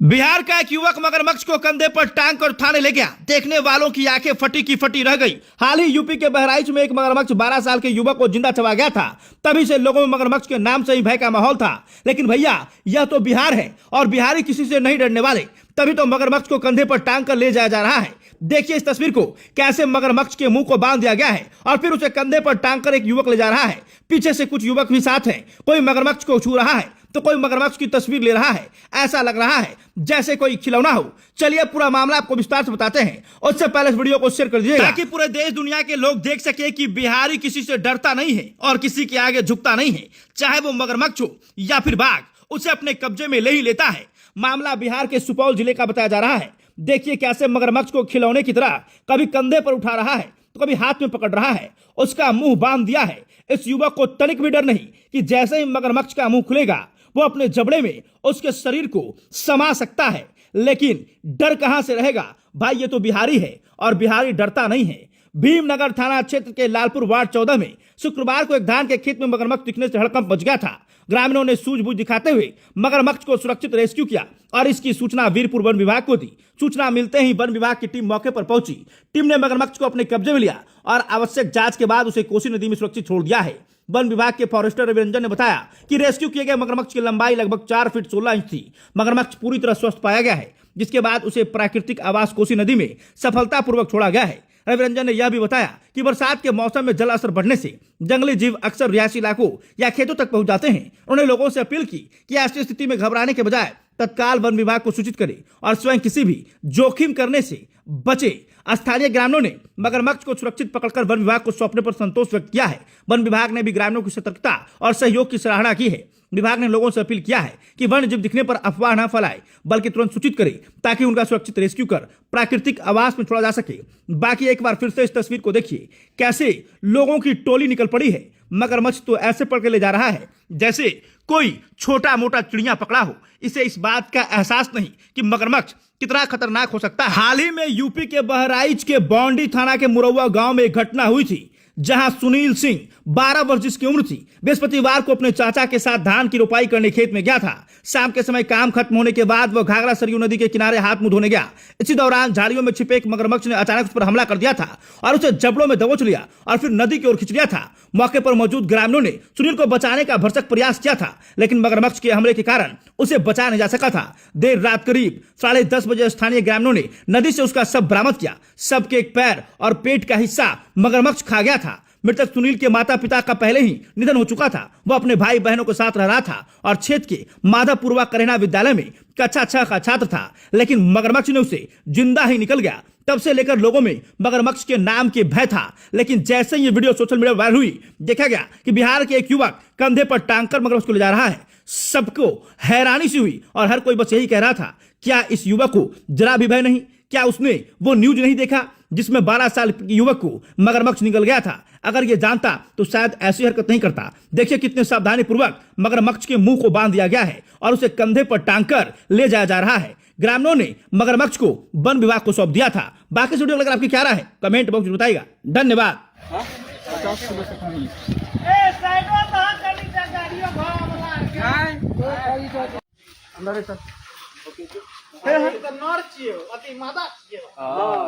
बिहार का एक युवक मगरमच्छ को कंधे पर टांग कर थाने ले गया। देखने वालों की आंखें फटी की फटी रह गई। हाल ही यूपी के बहराइच में एक मगरमच्छ 12 साल के युवक को जिंदा चबा गया था। तभी से लोगों में मगरमच्छ के नाम से ही भय का माहौल था। लेकिन भैया, यह तो बिहार है और बिहारी किसी से नहीं डरने वाले। तभी तो मगरमच्छ को कंधे पर टांग कर ले जाया जा रहा है। देखिए इस तस्वीर को, कैसे मगरमच्छ के मुंह को बांध दिया गया है और फिर उसे कंधे पर टांग कर एक युवक ले जा रहा है। पीछे से कुछ युवक भी साथ हैं। कोई मगरमच्छ को छू रहा है तो कोई मगरमच्छ की तस्वीर ले रहा है। ऐसा लग रहा है जैसे कोई खिलौना हो। चलिए पूरा मामला आपको विस्तार से बताते हैं। उससे पहले इस वीडियो को शेयर कर दीजिए ताकि पूरे देश दुनिया के लोग देख सके कि बिहारी किसी से डरता नहीं है और किसी के आगे झुकता नहीं है। चाहे वो मगरमच्छ हो या फिर बाघ, उसे अपने कब्जे में ले ही लेता है। मामला बिहार के सुपौल जिले का बताया जा रहा है। देखिए कैसे मगरमच्छ को खिलौने की तरह कभी कंधे पर उठा रहा है तो कभी हाथ में पकड़ रहा है। उसका मुंह बांध दिया है। इस युवक को तनिक भी डर नहीं कि जैसे ही मगरमच्छ का मुंह खुलेगा वो अपने जबड़े में उसके शरीर को समा सकता है। लेकिन डर कहां से रहेगा भाई, ये तो बिहारी है और बिहारी डरता नहीं है। भीमनगर थाना क्षेत्र के लालपुर वार्ड 14 में शुक्रवार को एक धान के खेत में मगरमच्छ दिखने से हड़कंप मच गया था। ग्रामीणों ने सूझबूझ दिखाते हुए मगरमच्छ को सुरक्षित रेस्क्यू किया और इसकी सूचना वीरपुर वन विभाग को दी। सूचना मिलते ही वन विभाग की टीम मौके पर पहुंची। टीम ने मगरमच्छ को अपने कब्जे में लिया और आवश्यक जांच के बाद उसे कोसी नदी में सुरक्षित छोड़ दिया है। वन विभाग के फॉरेस्टर रविरंजन ने बताया कि रेस्क्यू किए गए मगरमच्छ की लंबाई लगभग 4 फीट 16 इंच थी। मगरमच्छ पूरी तरह स्वस्थ पाया गया है, जिसके बाद उसे प्राकृतिक आवास कोसी नदी में सफलतापूर्वक छोड़ा गया है। रविरंजन ने यह भी बताया कि बरसात के मौसम में जल स्तर बढ़ने से जंगली जीव अक्सर रिहायशी इलाकों या खेतों तक पहुंच जाते हैं। उन्होंने लोगों से अपील की कि ऐसी स्थिति में घबराने के बजाय तत्काल वन विभाग को सूचित करें और स्वयं किसी भी जोखिम करने से बचे। स्थानीय ग्रामीणों ने मगरमच्छ को सुरक्षित पकड़कर वन विभाग को सौंपने पर संतोष व्यक्त किया है। वन विभाग ने भी ग्रामीणों की सतर्कता और सहयोग की सराहना की है। विभाग ने लोगों से अपील किया है कि वन्य जीव दिखने पर अफवाह न फैलाए, बल्कि तुरंत सूचित करें ताकि उनका सुरक्षित रेस्क्यू कर प्राकृतिक आवास में छोड़ा जा सके। बाकी एक बार फिर से इस तस्वीर को देखिए, कैसे लोगों की टोली निकल पड़ी है। मगरमच्छ तो ऐसे पकड़ के ले जा रहा है जैसे कोई छोटा मोटा चिड़िया पकड़ा हो। इसे इस बात का एहसास नहीं कि मगरमच्छ कितना खतरनाक हो सकता है। हाल ही में यूपी के बहराइच के बौंडी थाना के मुरौवा गांव में एक घटना हुई थी, जहां सुनील सिंह 12 वर्ष जिसकी उम्र थी, बृहस्पतिवार को अपने चाचा के साथ धान की रोपाई करने खेत में गया था। शाम के समय काम खत्म होने के बाद वह घाघरा सरयू नदी के किनारे हाथ मुंह धोने गया। इसी दौरान झाड़ियों में छिपे एक मगरमच्छ ने अचानक उस पर हमला कर दिया था और उसे जबड़ों में दबोच लिया और फिर नदी की ओर खींच लिया था। मौके पर मौजूद ग्रामीणों ने सुनील को बचाने का भरसक प्रयास किया था, लेकिन मगरमच्छ के हमले के कारण उसे बचा नहीं जा सका था। देर रात करीब 10:30 बजे स्थानीय ग्रामीणों ने नदी से उसका शव बरामद किया। शव के एक पैर और पेट का हिस्सा मगरमच्छ खा गया था। मृतक सुनील के माता पिता का पहले ही निधन हो चुका था। वह अपने भाई बहनों के साथ रह रहा था और क्षेत्र के माधवपुरवा करेना विद्यालय में कक्षा 6 का छात्र था। लेकिन मगरमच्छ ने उसे जिंदा ही निकल गया। तब से लेकर लोगों में मगरमच्छ के नाम के भय था। लेकिन जैसे ये वीडियो सोशल मीडिया वायरल हुई, देखा गया कि बिहार के एक युवक कंधे पर टांग कर मगरमच्छ को ले जा रहा है। सबको हैरानी सी हुई और हर कोई बस यही कह रहा था, क्या इस युवक को जरा भी भय नहीं? क्या उसने वो न्यूज नहीं देखा जिसमें 12 साल के युवक को मगरमच्छ निकल गया था? अगर ये जानता तो शायद ऐसी हरकत नहीं करता। देखिए कितने सावधानी पूर्वक मगरमच्छ के मुंह को बांध दिया गया है और उसे कंधे पर टांग कर ले जाया जा रहा है। ग्रामीणों ने मगरमच्छ को वन विभाग को सौंप दिया था। बाकी वीडियो अगर आपकी क्या राय है कमेंट बॉक्स में बताइएगा। धन्यवाद।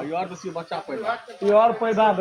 यार बच्चा पैदा